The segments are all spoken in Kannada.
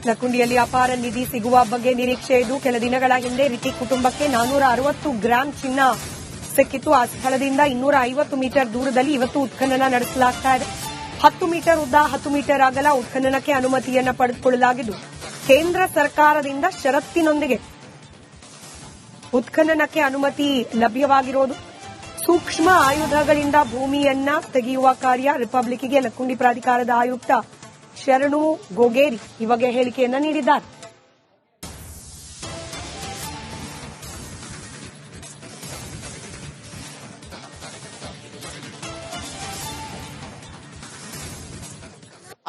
ಲಕ್ಕುಂಡಿಯಲ್ಲಿ ಅಪಾರ ನಿಧಿ ಸಿಗುವ ಬಗ್ಗೆ ನಿರೀಕ್ಷೆ ಇದ್ದು ಕೆಲ ದಿನಗಳ ಹಿಂದೆ ರಿತಿಕ್ ಕುಟುಂಬಕ್ಕೆ 460 ಗ್ರಾಂ ಚಿನ್ನ ಸಿಕ್ಕಿತ್ತು. ಆ ಸ್ಥಳದಿಂದ 250 ಮೀಟರ್ ದೂರದಲ್ಲಿ ಇವತ್ತು ಉತ್ಖನನ ನಡೆಸಲಾಗ್ತಾ ಇದೆ. 10 ಮೀಟರ್ ಉದ್ದ 10 ಮೀಟರ್ ಅಗಲ ಉತ್ಖನನಕ್ಕೆ ಅನುಮತಿಯನ್ನು ಪಡೆದುಕೊಳ್ಳಲಾಗಿದ್ದು ಕೇಂದ್ರ ಸರ್ಕಾರದಿಂದ ಷರತ್ತಿನೊಂದಿಗೆ ಉತ್ಖನನಕ್ಕೆ ಅನುಮತಿ ಲಭ್ಯವಾಗಿರೋದು. ಸೂಕ್ಷ್ಮ ಆಯುಧಗಳಿಂದ ಭೂಮಿಯನ್ನ ತೆಗೆಯುವ ಕಾರ್ಯ ರಿಪಬ್ಲಿಕ್ಗೆ ಲಕ್ಕುಂಡಿ ಪ್ರಾಧಿಕಾರದ ಆಯುಕ್ತ ಶರಣು ಗೋಗೇರಿ ಈ ಬಗ್ಗೆ ಹೇಳಿಕೆಯನ್ನ ನೀಡಿದ್ದಾರೆ.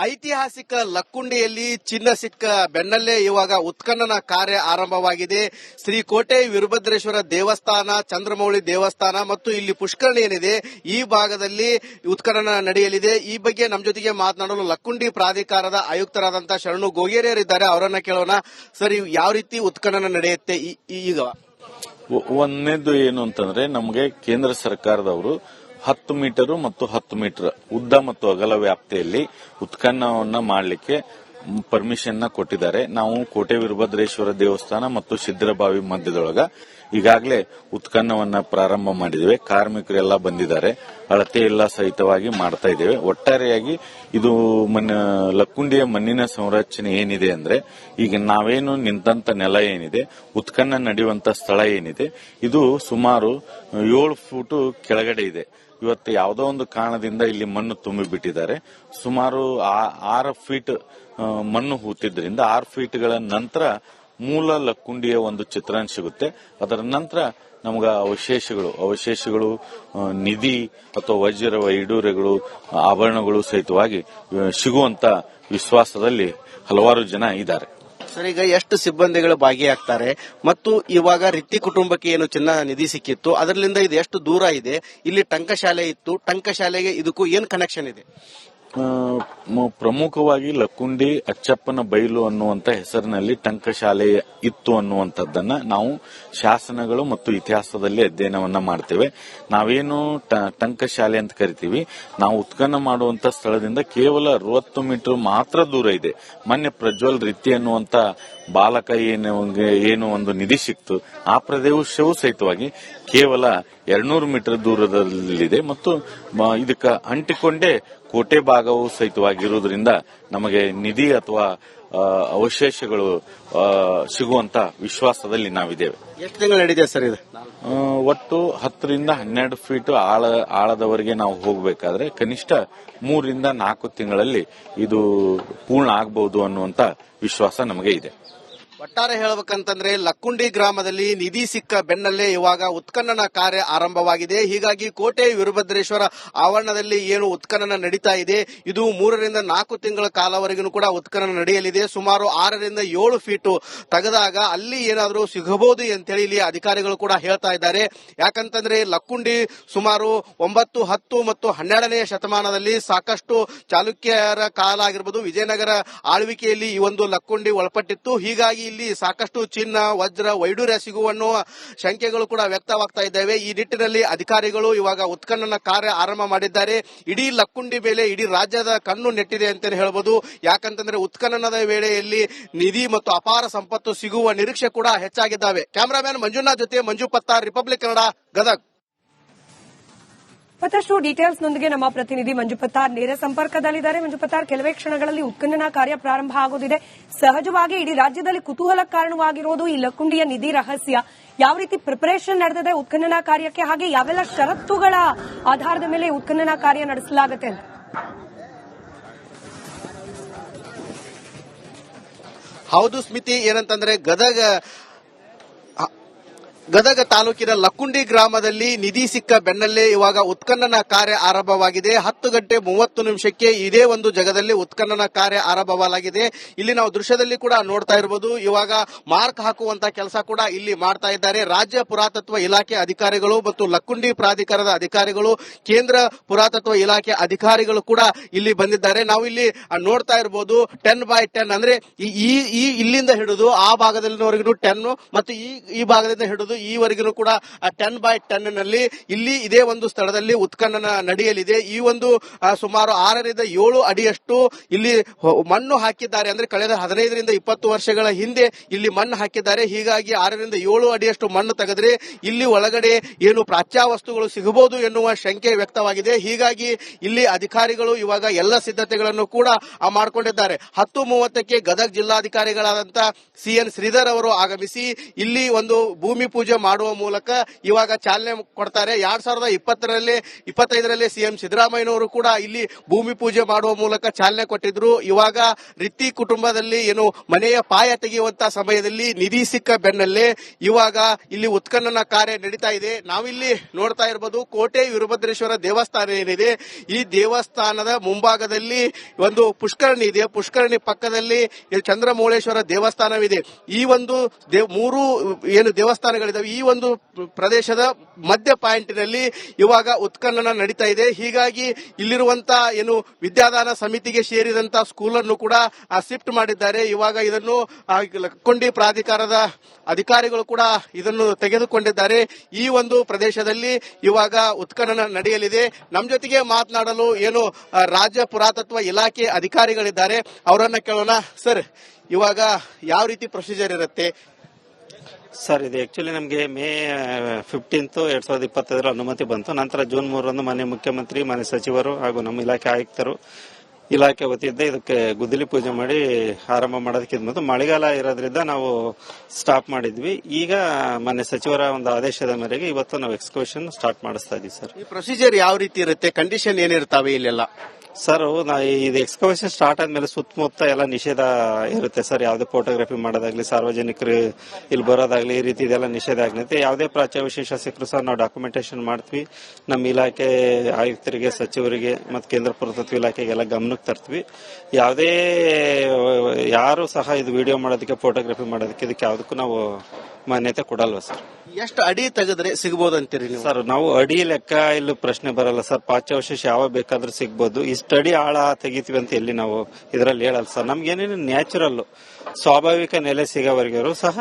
ಐತಿಹಾಸಿಕ ಲಕ್ಕುಂಡಿಯಲ್ಲಿ ಚಿನ್ನ ಸಿಕ್ಕ ಬೆನ್ನಲ್ಲೇ ಇವಾಗ ಉತ್ಖನನ ಕಾರ್ಯ ಆರಂಭವಾಗಿದೆ. ಶ್ರೀ ಕೋಟೆ ವೀರಭದ್ರೇಶ್ವರ ದೇವಸ್ಥಾನ, ಚಂದ್ರಮೌಳಿ ದೇವಸ್ಥಾನ ಮತ್ತು ಇಲ್ಲಿ ಪುಷ್ಕರಣಿ ಏನಿದೆ ಈ ಭಾಗದಲ್ಲಿ ಉತ್ಖನನ ನಡೆಯಲಿದೆ. ಈ ಬಗ್ಗೆ ನಮ್ಮ ಜೊತೆಗೆ ಮಾತನಾಡಲು ಲಕ್ಕುಂಡಿ ಪ್ರಾಧಿಕಾರದ ಆಯುಕ್ತರಾದಂತಹ ಶರಣು ಗೋಗೇರಿಯರಿದ್ದಾರೆ. ಅವರನ್ನ ಕೇಳೋಣ. ಸರ್, ಯಾವ ರೀತಿ ಉತ್ಖನನ ನಡೆಯುತ್ತೆ ಈಗ? ಒಂದನೇದು ಏನು ಅಂತಂದ್ರೆ, ನಮಗೆ ಕೇಂದ್ರ ಸರ್ಕಾರದವರು 10 ಮೀಟರ್ ಮತ್ತು 10 ಮೀಟರ್ ಉದ್ದ ಮತ್ತು ಅಗಲ ವ್ಯಾಪ್ತಿಯಲ್ಲಿ ಉತ್ಖನನವನ್ನ ಮಾಡಲಿಕ್ಕೆ ಪರ್ಮಿಷನ್ ಕೊಟ್ಟಿದ್ದಾರೆ. ನಾವು ಕೋಟೆ ವೀರಭದ್ರೇಶ್ವರ ದೇವಸ್ಥಾನ ಮತ್ತು ಸಿದ್ದರಬಾವಿ ಮಧ್ಯದೊಳಗ ಈಗಾಗಲೇ ಉತ್ಖನನವನ್ನ ಪ್ರಾರಂಭ ಮಾಡಿದ್ದೇವೆ. ಕಾರ್ಮಿಕರೆಲ್ಲ ಬಂದಿದ್ದಾರೆ. ಅಳತೆ ಎಲ್ಲ ಸಹಿತವಾಗಿ ಮಾಡ್ತಾ ಇದ್ದೇವೆ. ಒಟ್ಟಾರೆಯಾಗಿ ಇದು ಲಕ್ಕುಂಡಿಯ ಮಣ್ಣಿನ ಸಂರಚನೆ ಏನಿದೆ ಅಂದ್ರೆ, ಈಗ ನಾವೇನು ನಿಂತ ನೆಲ ಏನಿದೆ, ಉತ್ಖನನ ನಡೆಯುವಂತ ಸ್ಥಳ ಏನಿದೆ, ಇದು ಸುಮಾರು 7 ಫೂಟ್ ಕೆಳಗಡೆ ಇದೆ. ಇವತ್ತು ಯಾವುದೋ ಒಂದು ಕಾರಣದಿಂದ ಇಲ್ಲಿ ಮಣ್ಣು ತುಂಬಿಬಿಟ್ಟಿದ್ದಾರೆ. ಸುಮಾರು 6 ಫೀಟ್ ಮಣ್ಣು ಹೂತಿದ್ರಿಂದ 6 ಫೀಟ್ಗಳ ನಂತರ ಮೂಲ ಲಕ್ಕುಂಡಿಯ ಒಂದು ಚಿತ್ರಣ ಸಿಗುತ್ತೆ. ಅದರ ನಂತರ ನಮಗ ಅವಶೇಷಗಳು ನಿಧಿ ಅಥವಾ ವಜ್ರ ವೈಡೂರ್ಯಗಳು, ಆಭರಣಗಳು ಸಹಿತವಾಗಿ ಸಿಗುವಂತ ವಿಶ್ವಾಸದಲ್ಲಿ ಹಲವಾರು ಜನ ಇದ್ದಾರೆ. ಸರ್, ಈಗ ಎಷ್ಟು ಸಿಬ್ಬಂದಿಗಳು ಭಾಗಿಯಾಗ್ತಾರೆ ಮತ್ತು ಇವಾಗ ರಿತ್ತಿ ಕುಟುಂಬಕ್ಕೆ ಏನು ಚಿನ್ನ ನಿಧಿ ಸಿಕ್ಕಿತ್ತು ಅದರಿಂದ ಇದು ಎಷ್ಟು ದೂರ ಇದೆ? ಇಲ್ಲಿ ಟಂಕಶಾಲೆ ಇತ್ತು, ಟಂಕಶಾಲೆಗೆ ಇದಕ್ಕೂ ಏನ್ ಕನೆಕ್ಷನ್ ಇದೆ? ಪ್ರಮುಖವಾಗಿ ಲಕ್ಕುಂಡಿ ಅಚ್ಚಪ್ಪನ ಬೈಲು ಅನ್ನುವಂತ ಹೆಸರಿನಲ್ಲಿ ಟಂಕಶಾಲೆ ಇತ್ತು ಅನ್ನುವಂಥದ್ದನ್ನ ನಾವು ಶಾಸನಗಳು ಮತ್ತು ಇತಿಹಾಸದಲ್ಲಿ ಅಧ್ಯಯನವನ್ನ ಮಾಡ್ತೇವೆ. ನಾವೇನು ಟಂಕಶಾಲೆ ಅಂತ ಕರಿತೀವಿ, ನಾವು ಉತ್ಖನನ ಮಾಡುವಂತ ಸ್ಥಳದಿಂದ ಕೇವಲ 60 ಮೀಟರ್ ಮಾತ್ರ ದೂರ ಇದೆ. ಮೊನ್ನೆ ಪ್ರಜ್ವಲ್ ರಿತ್ತಿ ಅನ್ನುವಂತ ಬಾಲಕ ಏನು ಒಂದು ನಿಧಿ ಸಿಕ್ತು, ಆ ಪ್ರದೇಶವೂ ಸಹಿತವಾಗಿ ಕೇವಲ 200 ಮೀಟರ್ ದೂರದಲ್ಲಿದೆ ಮತ್ತು ಇದಕ್ಕೆ ಅಂಟಿಕೊಂಡೇ ಕೋಟೆ ಭಾಗವು ಸಹಿತವಾಗಿರುವುದರಿಂದ ನಮಗೆ ನಿಧಿ ಅಥವಾ ಅವಶೇಷಗಳು ಸಿಗುವಂತ ವಿಶ್ವಾಸದಲ್ಲಿ ನಾವಿದ್ದೇವೆ. ಎಷ್ಟು ತಿಂಗಳು ನಡೆದಿದೆ ಸರ್ ಇದು? ಒಟ್ಟು 10 ರಿಂದ 12 ಫೀಟ್ ಆಳದವರೆಗೆ ನಾವು ಹೋಗಬೇಕಾದ್ರೆ ಕನಿಷ್ಠ 3 ರಿಂದ 4 ತಿಂಗಳಲ್ಲಿ ಇದು ಪೂರ್ಣ ಆಗಬಹುದು ಅನ್ನುವಂತ ವಿಶ್ವಾಸ ನಮಗೆ ಇದೆ. ಒಟ್ಟಾರೆ ಹೇಳಬೇಕಂತಂದ್ರೆ ಲಕ್ಕುಂಡಿ ಗ್ರಾಮದಲ್ಲಿ ನಿಧಿ ಸಿಕ್ಕ ಬೆನ್ನಲ್ಲೇ ಇವಾಗ ಉತ್ಖನನ ಕಾರ್ಯ ಆರಂಭವಾಗಿದೆ. ಹೀಗಾಗಿ ಕೋಟೆ ವೀರಭದ್ರೇಶ್ವರ ಆವರಣದಲ್ಲಿ ಏನು ಉತ್ಖನನ ನಡೀತಾ ಇದೆ, ಇದು 3 ರಿಂದ 4 ತಿಂಗಳ ಕಾಲವರೆಗೂ ಕೂಡ ಉತ್ಖನನ ನಡೆಯಲಿದೆ. ಸುಮಾರು 6 ರಿಂದ 7 ಫೀಟ್ ತೆಗೆದಾಗ ಅಲ್ಲಿ ಏನಾದರೂ ಸಿಗಬಹುದು ಅಂತೇಳಿ ಇಲ್ಲಿ ಅಧಿಕಾರಿಗಳು ಕೂಡ ಹೇಳ್ತಾ ಇದ್ದಾರೆ. ಯಾಕಂತಂದ್ರೆ ಲಕ್ಕುಂಡಿ ಸುಮಾರು 9, 10 ಮತ್ತು 12ನೇ ಶತಮಾನದಲ್ಲಿ ಸಾಕಷ್ಟು ಚಾಲುಕ್ಯರ ಕಾಲ ಆಗಿರಬಹುದು, ವಿಜಯನಗರ ಆಳ್ವಿಕೆಯಲ್ಲಿ ಈ ಒಂದು ಲಕ್ಕುಂಡಿ ಒಳಪಟ್ಟಿತ್ತು. ಹೀಗಾಗಿ ಇಲ್ಲಿ ಸಾಕಷ್ಟು ಚಿನ್ನ, ವಜ್ರ, ವೈಡೂರ್ಯ ಸಿಗುವನ್ನುವ ಶಂಕೆಗಳು ಕೂಡ ವ್ಯಕ್ತವಾಗ್ತಾ ಇದ್ದಾವೆ. ಈ ನಿಟ್ಟಿನಲ್ಲಿ ಅಧಿಕಾರಿಗಳು ಇವಾಗ ಉತ್ಖನನ ಕಾರ್ಯ ಆರಂಭ ಮಾಡಿದ್ದಾರೆ. ಇಡೀ ಲಕ್ಕುಂಡಿ ಮೇಲೆ ಇಡೀ ರಾಜ್ಯದ ಕಣ್ಣು ನೆಟ್ಟಿದೆ ಅಂತ ಹೇಳಬಹುದು. ಯಾಕಂತಂದ್ರೆ ಉತ್ಖನನದ ವೇಳೆಯಲ್ಲಿ ನಿಧಿ ಮತ್ತು ಅಪಾರ ಸಂಪತ್ತು ಸಿಗುವ ನಿರೀಕ್ಷೆ ಕೂಡ ಹೆಚ್ಚಾಗಿದ್ದಾವೆ. ಕ್ಯಾಮರಾಮ್ಯಾನ್ ಮಂಜುನಾಥ್ ಜೊತೆ ಮಂಜು ಪತ್ತಾರ್, ರಿಪಬ್ಲಿಕ್ ಕನ್ನಡ, ಗದಗ್. ಮತ್ತಷ್ಟು ಡೀಟೇಲ್ಸ್ನೊಂದಿಗೆ ನಮ್ಮ ಪ್ರತಿನಿಧಿ ಮಂಜು ಪತ್ತಾರ್ ನೇರ ಸಂಪರ್ಕದಲ್ಲಿದ್ದಾರೆ. ಮಂಜು ಪತ್ತಾರ್, ಕೆಲವೇ ಕ್ಷಣಗಳಲ್ಲಿ ಉತ್ಖನನ ಕಾರ್ಯ ಪ್ರಾರಂಭ ಆಗೋದಿದೆ. ಸಹಜವಾಗಿ ಇಡೀ ರಾಜ್ಯದಲ್ಲಿ ಕುತೂಹಲ ಕಾರಣವಾಗಿರೋದು ಈ ಲಕ್ಕುಂಡಿಯ ನಿಧಿ ರಹಸ್ಯ. ಯಾವ ರೀತಿ ಪ್ರಿಪರೇಷನ್ ನಡೆದಿದೆ ಉತ್ಖನನ ಕಾರ್ಯಕ್ಕೆ, ಹಾಗೆ ಯಾವೆಲ್ಲ ಷರತ್ತುಗಳ ಆಧಾರದ ಮೇಲೆ ಉತ್ಖನನ ಕಾರ್ಯ ನಡೆಸಲಾಗುತ್ತೆ ಅಂತ? ಹೌದು ಸ್ಮಿತಿ, ಏನಂತಂದ್ರೆ ಗದಗ ತಾಲೂಕಿನ ಲಕ್ಕುಂಡಿ ಗ್ರಾಮದಲ್ಲಿ ನಿಧಿ ಸಿಕ್ಕ ಬೆನ್ನಲ್ಲೇ ಇವಾಗ ಉತ್ಖನನ ಕಾರ್ಯ ಆರಂಭವಾಗಿದೆ. 10 ಗಂಟೆ 30 ನಿಮಿಷಕ್ಕೆ ಇದೇ ಒಂದು ಜಾಗದಲ್ಲಿ ಉತ್ಖನನ ಕಾರ್ಯ ಆರಂಭವಾಗಿದೆ. ಇಲ್ಲಿ ನಾವು ದೃಶ್ಯದಲ್ಲಿ ಕೂಡ ನೋಡ್ತಾ ಇರಬಹುದು. ಇವಾಗ ಮಾರ್ಕ್ ಹಾಕುವಂತ ಕೆಲಸ ಕೂಡ ಇಲ್ಲಿ ಮಾಡ್ತಾ ಇದ್ದಾರೆ. ರಾಜ್ಯ ಪುರಾತತ್ವ ಇಲಾಖೆ ಅಧಿಕಾರಿಗಳು ಮತ್ತು ಲಕ್ಕುಂಡಿ ಪ್ರಾಧಿಕಾರದ ಅಧಿಕಾರಿಗಳು, ಕೇಂದ್ರ ಪುರಾತತ್ವ ಇಲಾಖೆ ಅಧಿಕಾರಿಗಳು ಕೂಡ ಇಲ್ಲಿ ಬಂದಿದ್ದಾರೆ. ನಾವು ಇಲ್ಲಿ ನೋಡ್ತಾ ಇರಬಹುದು 10x10 ಅಂದ್ರೆ ಈ ಇಲ್ಲಿಂದ ಹಿಡಿದು ಆ ಭಾಗದಲ್ಲಿವರೆಗೂ 10 ಮತ್ತು ಈ ಭಾಗದಿಂದ ಹಿಡಿದು ಈವರೆಗೂ ಕೂಡ 10x10 ನಲ್ಲಿ ಇಲ್ಲಿ ಇದೇ ಒಂದು ಸ್ಥಳದಲ್ಲಿ ಉತ್ಖನನ ನಡೆಯಲಿದೆ. ಈ ಒಂದು ಸುಮಾರು 6 ರಿಂದ 7 ಅಡಿಯಷ್ಟು ಇಲ್ಲಿ ಮಣ್ಣು ಹಾಕಿದ್ದಾರೆ. ಅಂದ್ರೆ ಕಳೆದ 15 ರಿಂದ 20 ವರ್ಷಗಳ ಹಿಂದೆ ಇಲ್ಲಿ ಮಣ್ಣು ಹಾಕಿದ್ದಾರೆ. ಹೀಗಾಗಿ 6 ರಿಂದ 7 ಅಡಿಯಷ್ಟು ಮಣ್ಣು ತೆಗೆದ್ರೆ ಇಲ್ಲಿ ಒಳಗಡೆ ಏನು ಪ್ರಾಚ್ಯವಸ್ತುಗಳು ಸಿಗಬಹುದು ಎನ್ನುವ ಶಂಕೆ ವ್ಯಕ್ತವಾಗಿದೆ. ಹೀಗಾಗಿ ಇಲ್ಲಿ ಅಧಿಕಾರಿಗಳು ಇವಾಗ ಎಲ್ಲ ಸಿದ್ಧತೆಗಳನ್ನು ಕೂಡ ಮಾಡಿಕೊಂಡಿದ್ದಾರೆ. 10:30ಕ್ಕೆ ಗದಗ ಜಿಲ್ಲಾಧಿಕಾರಿಗಳಾದಂತಹ CN ಶ್ರೀಧರ್ ಅವರು ಆಗಮಿಸಿ ಇಲ್ಲಿ ಒಂದು ಭೂಮಿ ಪೂಜೆ ಮಾಡುವ ಮೂಲಕ ಇವಾಗ ಚಾಲನೆ ಕೊಡ್ತಾರೆ. 2025ರಲ್ಲಿ CM ಸಿದ್ದರಾಮಯ್ಯನವರು ಕೂಡ ಇಲ್ಲಿ ಭೂಮಿ ಪೂಜೆ ಮಾಡುವ ಮೂಲಕ ಚಾಲನೆ ಕೊಟ್ಟಿದ್ರು. ಇವಾಗ ರಿತ್ತಿ ಕುಟುಂಬದಲ್ಲಿ ಏನು ಮನೆಯ ಪಾಯ ತೆಗೆಯುವಂತಹ ಸಮಯದಲ್ಲಿ ನಿಧಿ ಸಿಕ್ಕ ಬೆನ್ನಲ್ಲೇ ಇವಾಗ ಇಲ್ಲಿ ಉತ್ಖನನ ಕಾರ್ಯ ನಡೀತಾ ಇದೆ. ನಾವಿಲ್ಲಿ ನೋಡ್ತಾ ಇರಬಹುದು ಕೋಟೆ ವೀರಭದ್ರೇಶ್ವರ ದೇವಸ್ಥಾನ ಏನಿದೆ, ಈ ದೇವಸ್ಥಾನದ ಮುಂಭಾಗದಲ್ಲಿ ಒಂದು ಪುಷ್ಕರಣಿ ಇದೆ. ಪುಷ್ಕರಣಿ ಪಕ್ಕದಲ್ಲಿ ಚಂದ್ರಮೌಳೇಶ್ವರ ದೇವಸ್ಥಾನವಿದೆ. ಈ ಒಂದು 3 ಏನು ದೇವಸ್ಥಾನಗಳಿದಾವೆ ಈ ಒಂದು ಪ್ರದೇಶದ ಮಧ್ಯ ಪಾಯಿಂಟ್ನಲ್ಲಿ ಇವಾಗ ಉತ್ಖನನ ನಡೀತಾ ಇದೆ. ಹೀಗಾಗಿ ಇಲ್ಲಿರುವಂತಹ ಏನು ವಿದ್ಯಾದಾನ ಸಮಿತಿಗೆ ಸೇರಿದಂತಹ ಸ್ಕೂಲನ್ನು ಕೂಡ ಶಿಫ್ಟ್ ಮಾಡಿದ್ದಾರೆ. ಇವಾಗ ಇದನ್ನು ಲಕ್ಕುಂಡಿ ಪ್ರಾಧಿಕಾರದ ಅಧಿಕಾರಿಗಳು ಕೂಡ ಇದನ್ನು ತೆಗೆದುಕೊಂಡಿದ್ದಾರೆ. ಈ ಒಂದು ಪ್ರದೇಶದಲ್ಲಿ ಇವಾಗ ಉತ್ಖನನ ನಡೆಯಲಿದೆ. ನಮ್ಮ ಜೊತೆಗೆ ಮಾತನಾಡಲು ಏನು ರಾಜ್ಯ ಪುರಾತತ್ವ ಇಲಾಖೆ ಅಧಿಕಾರಿಗಳಿದ್ದಾರೆ, ಅವರನ್ನ ಕೇಳೋಣ. ಸರ್, ಇವಾಗ ಯಾವ ರೀತಿ ಪ್ರೊಸೀಜರ್ ಇರುತ್ತೆ ಸರ್? ಇದು ಆಕ್ಚುಲಿ ನಮಗೆ ಮೇ 15 2025 ಅನುಮತಿ ಬಂತು. ನಂತರ ಜೂನ್ 3 ಮಾನ್ಯ ಮುಖ್ಯಮಂತ್ರಿ, ಮಾನ್ಯ ಸಚಿವರು ಹಾಗೂ ನಮ್ಮ ಇಲಾಖೆ ಆಯುಕ್ತರು ಇಲಾಖೆ ವತಿಯಿಂದ ಇದಕ್ಕೆ ಗುದ್ದಲಿ ಪೂಜೆ ಮಾಡಿ ಆರಂಭ ಮಾಡೋದಕ್ಕೆ ಮತ್ತು ಮಳೆಗಾಲ ಇರೋದ್ರಿಂದ ನಾವು ಸ್ಟಾಪ್ ಮಾಡಿದ್ವಿ. ಈಗ ಮಾನ್ಯ ಸಚಿವರ ಒಂದು ಆದೇಶದ ಮೇರೆಗೆ ಇವತ್ತು ನಾವು ಎಕ್ಸ್ಕವೇಷನ್ ಸ್ಟಾರ್ಟ್ ಮಾಡಿಸ್ತಾ ಇದೀವಿ. ಸರ್, ಈ ಪ್ರೊಸೀಜರ್ ಯಾವ ರೀತಿ ಇರುತ್ತೆ? ಕಂಡೀಷನ್ ಏನಿರ್ತಾವೆ ಇಲ್ಲೆಲ್ಲ? ಸರ್, ಇದು ಎಕ್ಸ್ಕವೇಷನ್ ಸ್ಟಾರ್ಟ್ ಆದ್ಮೇಲೆ ಸುತ್ತಮುತ್ತ ಎಲ್ಲ ನಿಷೇಧ ಇರುತ್ತೆ ಸರ್. ಯಾವುದೇ ಫೋಟೋಗ್ರಫಿ ಮಾಡೋದಾಗ್ಲಿ, ಸಾರ್ವಜನಿಕರು ಇಲ್ಲಿ ಬರೋದಾಗ್ಲಿ, ಈ ರೀತಿ ಇದೆಲ್ಲ ನಿಷೇಧ ಆಗಿರುತ್ತೆ. ಯಾವುದೇ ಪ್ರಾಚ್ಯವಶೇಷ ಸಿಕ್ಕರು ಸರ್ ನಾವು ಡಾಕ್ಯುಮೆಂಟೇಶನ್ ಮಾಡ್ತೀವಿ. ನಮ್ಮ ಇಲಾಖೆ ಆಯುಕ್ತರಿಗೆ, ಸಚಿವರಿಗೆ ಮತ್ತು ಕೇಂದ್ರ ಪುರಾತತ್ವ ಇಲಾಖೆಗೆಲ್ಲ ಗಮನಕ್ಕೆ ತರ್ತೀವಿ. ಯಾವುದೇ ಯಾರು ಸಹ ಇದು ವಿಡಿಯೋ ಮಾಡೋದಕ್ಕೆ, ಫೋಟೋಗ್ರಫಿ ಮಾಡೋದಕ್ಕೆ ಇದಕ್ಕೆ ಯಾವುದಕ್ಕೂ ನಾವು ಮಾನ್ಯತೆ ಕೊಡಲ್ವ ಸರ್. ಎಷ್ಟು ಅಡಿ ತೆಗೆದ್ರೆ ಸಿಗಬಹುದು ಅಂತೀರಿ ನೀವು? ಸರ್, ನಾವು ಅಡಿ ಲೆಕ್ಕ ಇಲ್ಲಿ ಪ್ರಶ್ನೆ ಬರಲ್ಲ ಸರ್. ಪ್ರಾಚ್ಯವಶೇಷ ಯಾವ ಬೇಕಾದ್ರೂ ಸಿಗ್ಬೋದು. ಇಷ್ಟು ಅಡಿ ಆಳ ತೆಗಿತೀವಿ ಅಂತ ಎಲ್ಲಿ ನಾವು ಇದರಲ್ಲಿ ಹೇಳಲ್ಲ ಸರ್. ನಮ್ಗೇನೇನು ನ್ಯಾಚುರಲ್ ಸ್ವಾಭಾವಿಕ ನೆಲೆ ಸಿಗೋವರೆಗೂ ಸಹ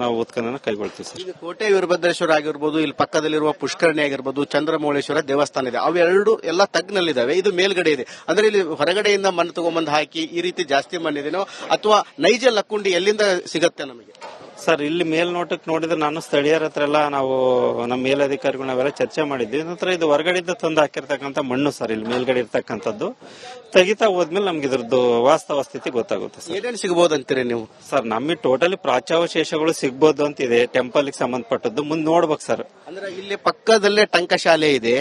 ನಾವು ಉತ್ಖನನ ಕೈಗೊಳ್ತೀವಿ ಸರ್. ಈಗ ಕೋಟೆ ವೀರಭದ್ರೇಶ್ವರ ಆಗಿರ್ಬೋದು, ಇಲ್ಲಿ ಪಕ್ಕದಲ್ಲಿರುವ ಪುಷ್ಕರಣಿ ಆಗಿರ್ಬೋದು, ಚಂದ್ರಮೌಳೇಶ್ವರ ದೇವಸ್ಥಾನ ಇದೆ, ಅವೆರಡು ಎಲ್ಲ ತಗ್ನಲ್ಲಿದ್ದಾವೆ. ಇದು ಮೇಲ್ಗಡೆ ಇದೆ. ಅಂದ್ರೆ ಇಲ್ಲಿ ಹೊರಗಡೆಯಿಂದ ಮಣ್ಣು ತಗೊಂಡ್ಬಂದು ಹಾಕಿ ಈ ರೀತಿ ಜಾಸ್ತಿ ಮಣ್ಣಿದೆನೋ ಅಥವಾ ನೈಜ ಲಕ್ಕುಂಡಿ ಎಲ್ಲಿಂದ ಸಿಗತ್ತೆ ನಮಗೆ? ಸರ್, ಇಲ್ಲಿ ಮೇಲ್ನೋಟಕ್ಕೆ ನೋಡಿದ್ರೆ ನಾನು ಸ್ಥಳೀಯರ ಹತ್ರ ಎಲ್ಲ ನಾವು ನಮ್ಮ ಮೇಲಧಿಕಾರಿಗಳು ನಾವೆಲ್ಲ ಚರ್ಚೆ ಮಾಡಿದ್ವಿ. ನಂತರ ಇದು ಹೊರಗಡೆಯಿಂದ ತಂದು ಹಾಕಿರ್ತಕ್ಕಂಥ ಮಣ್ಣು ಸರ್. ಇಲ್ಲಿ ಮೇಲ್ಗಡೆ ಇರ್ತಕ್ಕಂಥದ್ದು ತೆಗಿತಾ ಹೋದ್ಮೇಲೆ ನಮ್ಗೆ ಇದ್ರದ್ದು ವಾಸ್ತವ ಸ್ಥಿತಿ ಗೊತ್ತಾಗುತ್ತೆ ಸರ್. ಏನೇನು ಸಿಗಬಹುದು ಅಂತೀರಿ ನೀವು? ಸರ್, ನಮಗೆ ಟೋಟಲಿ ಪ್ರಾಚ್ಯವಶೇಷಗಳು ಸಿಗ್ಬೋದು ಅಂತಿದೆ, ಟೆಂಪಲ್ ಗೆ ಸಂಬಂಧಪಟ್ಟದ್ದು. ಮುಂದೆ ನೋಡ್ಬೇಕು ಸರ್. ಅಂದ್ರೆ ಇಲ್ಲಿ ಪಕ್ಕದಲ್ಲೇ ಟಂಕಶಾಲೆ ಇದೆ.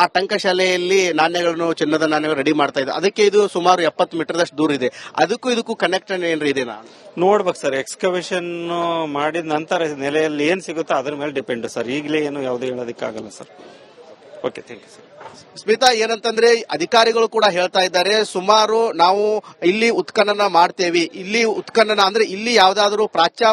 ಆ ಟಂಕಶಾಲೆಯಲ್ಲಿ ನಾಣ್ಯಗಳನ್ನು, ಚಿನ್ನದ ನಾಣ್ಯಗಳು ರೆಡಿ ಮಾಡ್ತಾ ಇದೆ. ಅದಕ್ಕೆ ಇದು ಸುಮಾರು 70 ಮೀಟರ್ದಷ್ಟು ದೂರ ಇದೆ. ಇದಕ್ಕೂ ಕನೆಕ್ಷನ್ ಏನ್ರಿ ಇದೆ? ನೋಡ್ಬೇಕು ಸರ್. ಎಕ್ಸ್ಕವೇಷನ್ ಮಾಡಿದ ನಂತರ ನೆಲೆಯಲ್ಲಿ ಏನ್ ಸಿಗುತ್ತೋ ಅದ್ರ ಮೇಲೆ ಡಿಪೆಂಡ್ ಸರ್. ಈಗಲೇ ಏನು ಯಾವುದೇ ಹೇಳೋದಕ್ಕಾಗಲ್ಲ sir. Okay, thank you sir. Smita, ಏನಂತಂದ್ರೆ ಅಧಿಕಾರಿಗಳು ಕೂಡ ಹೇಳ್ತಾ ಇದ್ದಾರೆ, ಸುಮಾರು ನಾವು ಇಲ್ಲಿ ಉತ್ಖನನ ಮಾಡ್ತೇವೆ. ಇಲ್ಲಿ ಉತ್ಖನನ ಅಂದ್ರೆ ಇಲ್ಲಿ ಯಾವ್ದಾದ್ರು ಪ್ರಾಚ್ಯ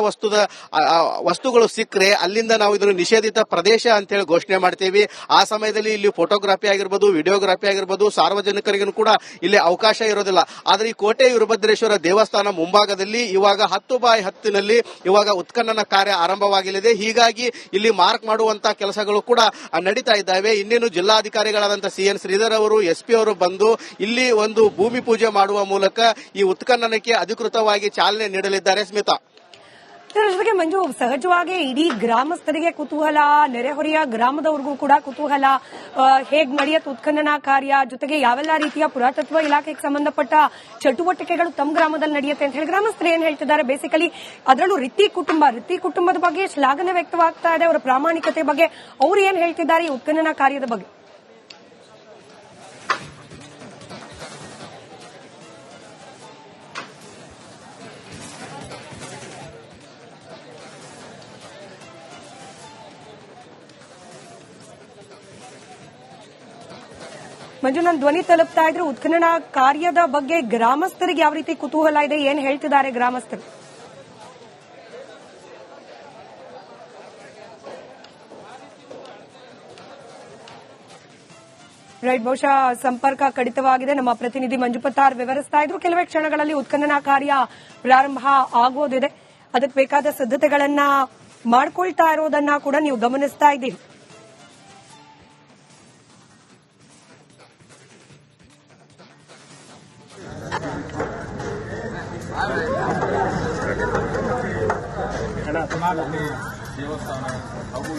ವಸ್ತುಗಳು ಸಿಕ್ಕರೆ ಅಲ್ಲಿಂದ ನಾವು ಇದನ್ನು ನಿಷೇಧಿತ ಪ್ರದೇಶ ಅಂತ ಹೇಳಿ ಘೋಷಣೆ ಮಾಡ್ತೇವೆ. ಆ ಸಮಯದಲ್ಲಿ ಇಲ್ಲಿ ಫೋಟೋಗ್ರಫಿ ಆಗಿರ್ಬೋದು, ವಿಡಿಯೋಗ್ರಫಿ ಆಗಿರ್ಬೋದು, ಸಾರ್ವಜನಿಕರಿಗೂ ಕೂಡ ಇಲ್ಲಿ ಅವಕಾಶ ಇರೋದಿಲ್ಲ. ಆದ್ರೆ ಈ ಕೋಟೆ ವೀರಭದ್ರೇಶ್ವರ ದೇವಸ್ಥಾನ ಮುಂಭಾಗದಲ್ಲಿ ಇವಾಗ 10x10 ಇವಾಗ ಉತ್ಖನನ ಕಾರ್ಯ ಆರಂಭವಾಗಲಿದೆ. ಹೀಗಾಗಿ ಇಲ್ಲಿ ಮಾರ್ಕ್ ಮಾಡುವಂತಹ ಕೆಲಸಗಳು ಕೂಡ ನಡೀತಾ ಇದ್ದಾವೆ. ಇನ್ನೇನು ಜಿಲ್ಲಾಧಿಕಾರಿಗಳಾದಂತಹ CN ಶ್ರೀಧರ್ ಅವರು, SP ಅವರು ಬಂದು ಇಲ್ಲಿ ಒಂದು ಭೂಮಿ ಪೂಜೆ ಮಾಡುವ ಮೂಲಕ ಈ ಉತ್ಖನನಕ್ಕೆ ಅಧಿಕೃತವಾಗಿ ಚಾಲನೆ ನೀಡಲಿದ್ದಾರೆ. ಸ್ಮಿತಾ, ಜೊತೆಗೆ ಮಂಜು, ಸಹಜವಾಗಿ ಇಡೀ ಗ್ರಾಮಸ್ಥರಿಗೆ ಕುತೂಹಲ, ನೆರೆಹೊರೆಯ ಗ್ರಾಮದವರಿಗೂ ಕೂಡ ಕುತೂಹಲ, ಹೇಗ್ ನಡೆಯುತ್ತೆ ಉತ್ಖನನ ಕಾರ್ಯ, ಜೊತೆಗೆ ಯಾವೆಲ್ಲ ರೀತಿಯ ಪುರಾತತ್ವ ಇಲಾಖೆಗೆ ಸಂಬಂಧಪಟ್ಟ ಚಟುವಟಿಕೆಗಳು ತಮ್ಮ ಗ್ರಾಮದಲ್ಲಿ ನಡೆಯುತ್ತೆ ಅಂತ ಹೇಳಿ ಗ್ರಾಮಸ್ಥರು ಏನ್ ಹೇಳ್ತಿದ್ದಾರೆ. ಬೇಸಿಕಲಿ ಅದರಲ್ಲೂ ರಿತ್ತಿ ಕುಟುಂಬದ ಬಗ್ಗೆ ಶ್ಲಾಘನೆ ವ್ಯಕ್ತವಾಗ್ತಾ ಇದೆ. ಅವರ ಪ್ರಾಮಾಣಿಕತೆ ಬಗ್ಗೆ ಅವ್ರು ಏನ್ ಹೇಳ್ತಿದ್ದಾರೆ ಈ ಉತ್ಖನನ ಕಾರ್ಯದ ಬಗ್ಗೆ? ಮಂಜು, ನನ್ನ ಧ್ವನಿ ತಲುಪ್ತಾ ಇದ್ರು. ಉತ್ಖನನ ಕಾರ್ಯದ ಬಗ್ಗೆ ಗ್ರಾಮಸ್ಥರಿಗೆ ಯಾವ ರೀತಿ ಕುತೂಹಲ ಇದೆ, ಏನ್ ಹೇಳ್ತಿದ್ದಾರೆ ಗ್ರಾಮಸ್ಥರು? ರೈಟ್, ಬಹುಶಃ ಸಂಪರ್ಕ ಕಡಿತವಾಗಿದೆ. ನಮ್ಮ ಪ್ರತಿನಿಧಿ ಮಂಜುಪತ್ತಾರ್ ವಿವರಿಸ್ತಾ ಇದ್ರು. ಕೆಲವೇ ಕ್ಷಣಗಳಲ್ಲಿ ಉತ್ಖನನ ಕಾರ್ಯ ಪ್ರಾರಂಭ ಆಗೋದಿದೆ. ಅದಕ್ಕೆ ಬೇಕಾದ ಸಿದ್ಧತೆಗಳನ್ನ ಮಾಡ್ಕೊಳ್ತಾ ಇರೋದನ್ನ ಕೂಡ ನೀವು ಗಮನಿಸ್ತಾ ಇದ್ದೀರಿ. ದೇವಸ್ಥಾನ ಹಾಗೂ